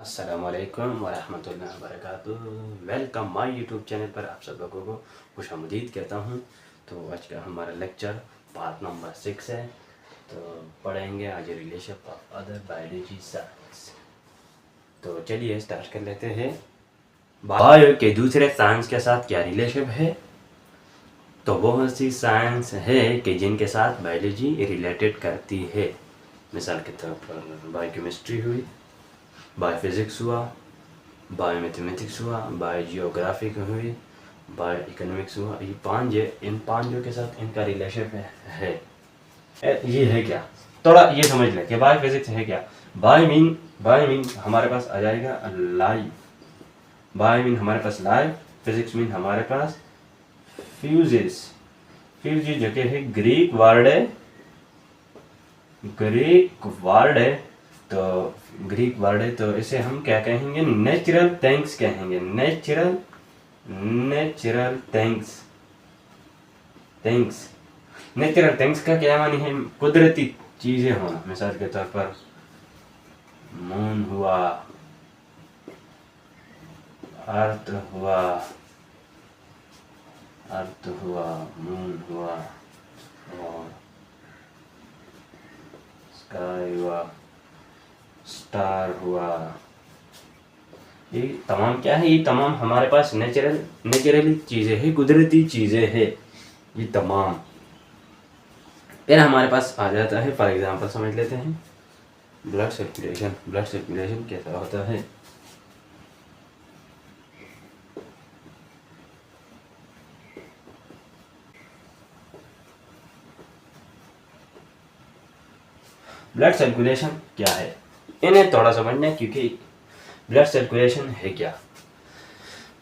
अस्सलामुअलैकुम वरहमतुल्लाहि वबरकातुहू। Welcome my YouTube channel पर आप सब लोगों को खुशामदीद कहता हूँ। तो आज का हमारा लेक्चर पार्ट नंबर 6 है। तो पढ़ेंगे आज relationship of other biology science. तो चलिए स्टार्ट कर लेते हैं। बायो के दूसरे साइंस के साथ क्या रिलेशन है? तो बहुत सी साइंस है कि जिनके साथ बायोलॉजी रिलेटेड करती है। मिसाल के तौर पर बायोकेमिस्ट्री हुई, बायोफिज़िक्स हुआ, बायोमैथमेटिक्स हुआ, बायोजियोग्राफी हुई, बायो इकोनॉमिक्स हुआ। इन पांचों के साथ इनका रिलेशन है। ये है क्या, थोड़ा ये समझ लें कि बायोफिज़िक्स है क्या। बायो मीन हमारे पास आ जाएगा लाइफ, बायो मीन हमारे पास लाइफ, फिजिक्स मीन हमारे पास फ्यूजेस जो कि है ग्रीक वर्ड है। तो इसे हम क्या कहेंगे? नेचुरल थिंग्स कहेंगे। नेचुरल थिंग्स का क्या मानी है? कुदरती चीजें होना। मिसाल के तौर पर मून हुआ, अर्थ हुआ, मून हुआ और स्काई हुआ, स्टार हुआ। ये तमाम क्या है? ये तमाम हमारे पास नेचुरली चीजें हैं, कुदरती चीजें हैं ये तमाम। फिर हमारे पास आ जाता है, फॉर एग्जांपल समझ लेते हैं ब्लड सर्कुलेशन कैसा होता है। ब्लड सर्कुलेशन क्या है इन्हें थोड़ा समझना, क्योंकि ब्लड सर्कुलेशन है क्या?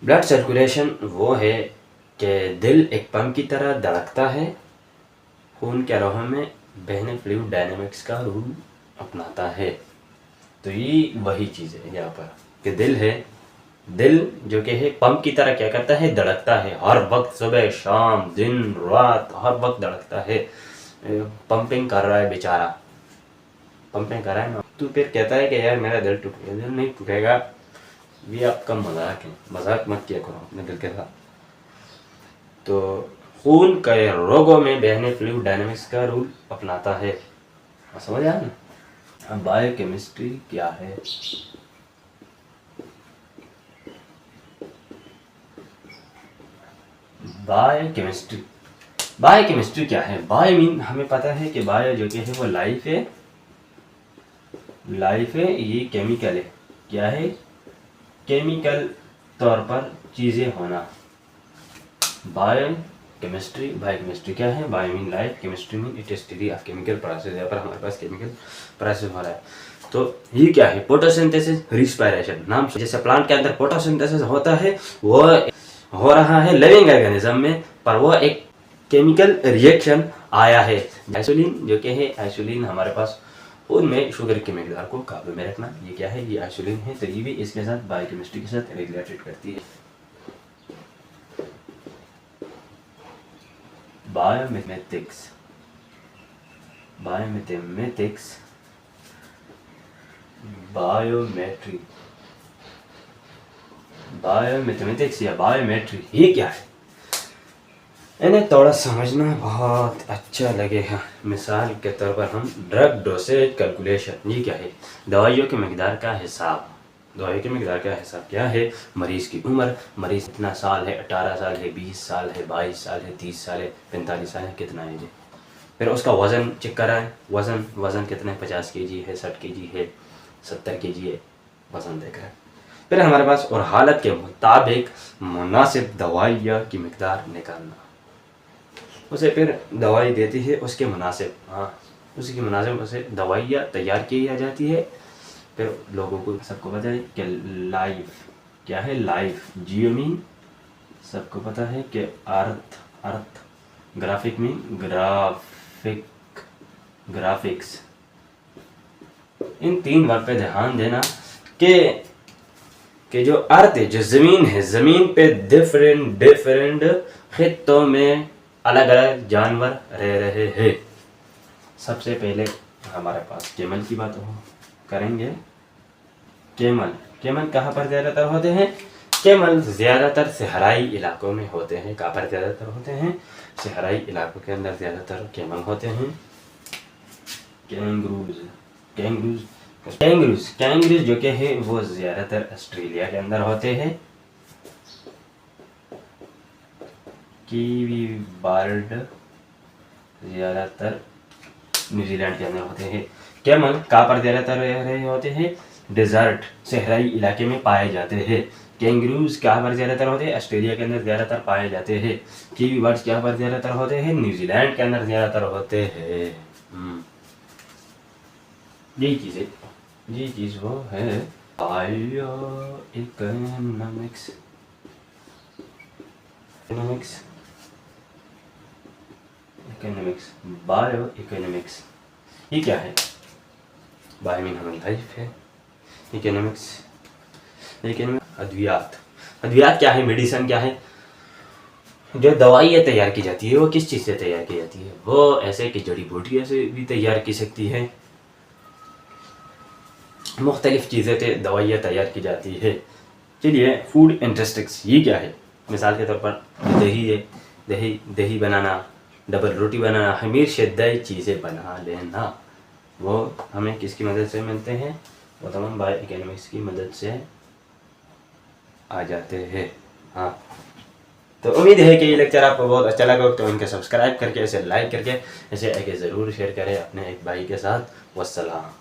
ब्लड सर्कुलेशन वो है कि दिल एक पंप की तरह धड़कता है, खून के राहों में बहने फ्लूइड डायनामिक्स का रूल अपनाता है। तो ये वही चीज़ है यहाँ पर कि दिल जो कि है पंप की तरह क्या करता है? धड़कता है हर वक्त, सुबह शाम दिन रात हर वक्त धड़कता है। पंपिंग कर रहा है बेचारा, पंपिंग कर रहा है ना। तो फिर कहता है कि यार मेरा दिल टूट गया। दिल नहीं टूटेगा, ये आपका मजाक है। मजाक मत किया करो अपने दिल के साथ। तो खून के रोगों में बहने फ्लूइड डायनामिक्स का रूल अपनाता है। समझ आया ना? अब बायोकेमिस्ट्री क्या है? बायोकेमिस्ट्री क्या है? बायो मीन हमें पता है कि बायो जो कि है वो लाइफ है। ये केमिकल है। क्या है? केमिकल तौर पर चीजें होना। बायोकेमिस्ट्री क्या है? Bio mean life, chemistry mean it study of chemical process. यहाँ पर हमारे पास केमिकल प्रोसेस हो रहा है। तो ये क्या है? Photosynthesis, respiration. नाम जैसे प्लांट के अंदर फोटोसिंथेसिस होता है, वो हो रहा है लिविंग ऑर्गेनिज्म में, पर वो एक केमिकल रिएक्शन आया है। आइसोलिन जो कि है, आइसोलिन हमारे पास उनमें शुगर की मकदार को काबू में रखना। ये क्या है? ये आइसोलिन है। तो ये भी इसके साथ बायोकेमिस्ट्री के साथ रिलेटेड करती है। बायोमैथमेटिक्स बायोमैथमेटिक्स या बायोमेट्री ये क्या है? इन्हें थोड़ा समझना बहुत अच्छा लगेगा। मिसाल के तौर पर हम ड्रग डोसेज कैलकुलेशन। ये क्या है? दवाइयों की मकदार का हिसाब। क्या है? मरीज की उम्र, मरीज कितना साल है, 18 साल है, 20 साल है, 22 साल है, 30 साल है, 45 साल है, कितना है जी। फिर उसका वज़न चेक कराएं। वज़न कितना है? 50 kg है, 60 kg है, 70 kg है, वज़न देख रहे हैं। फिर हमारे पास और हालत के मुताबिक मुनासिब दवाइयाँ की मकदार निकालना। उसे फिर दवाई देती है उसके मुनासिब उसे दवाइयाँ तैयार की जाती है। फिर लोगों को सबको पता है कि लाइफ क्या है? लाइफ जियो मीन सबको पता है कि अर्थ, ग्राफिक मीन ग्राफिक्स। इन 3 वर्ड पे ध्यान देना कि जो अर्थ है, जो जमीन है, जमीन पे डिफरेंट खित्तों में अलग अलग जानवर रह रहे हैं। सबसे पहले हमारे पास कैमल की बात करेंगे। कैमल कैमल कहाँ पर ज़्यादातर होते हैं? कैमल ज़्यादातर सहराई इलाकों में होते हैं। कहाँ पर ज़्यादातर होते हैं? सहराई इलाकों के अंदर ज़्यादातर कैमल होते हैं। कैंगरूज कैंगरूज कैंगरूज कैंगरूज जो कि है वो ज़्यादातर ऑस्ट्रेलिया के अंदर होते हैं। कीवी बर्ड ज़्यादातर न्यूजीलैंड के अंदर होते हैं। कैमल कहाँ पर ज़्यादातर रहे होते हैं? डेजर्ट सहराई इलाके में पाए जाते हैं। कैंगरूज कहाँ पर ज़्यादातर होते हैं? ऑस्ट्रेलिया के अंदर ज़्यादातर पाए जाते हैं। कीवी बर्ड्स कहाँ पर ज़्यादातर होते हैं? न्यूजीलैंड के अंदर ज़्यादातर होते हैं। यही चीज़ वो है बायो इकोनॉमिक्स बायो इकोनॉमिक्स। ये क्या है? बायो मीन हमारी लाइफ है, इकोनॉमिक्स अद्वियात क्या है? मेडिसिन क्या है? जो दवाइयाँ तैयार की जाती है वो किस चीज़ से तैयार की जाती है? वो ऐसे कि जड़ी बूटियों से भी तैयार की सकती है। मुख्तलिफ चीज़ें से दवाइयाँ तैयार की जाती है। चलिए फूड इंडस्ट्रीज ये क्या है? मिसाल के तौर पर दही है, दही बनाना, डबल रोटी बनाना, हमेशा दही चीज़ें बना लेना, वो हमें किसकी मदद से मिलते हैं? वो तमाम बायो इकोनॉमिक्स की मदद से आ जाते हैं। हाँ, तो उम्मीद है कि ये लेक्चर आपको बहुत अच्छा लगा। तो इनके सब्सक्राइब करके, इसे लाइक करके, इसे आगे ज़रूर शेयर करें अपने एक भाई के साथ। वस्सलाम।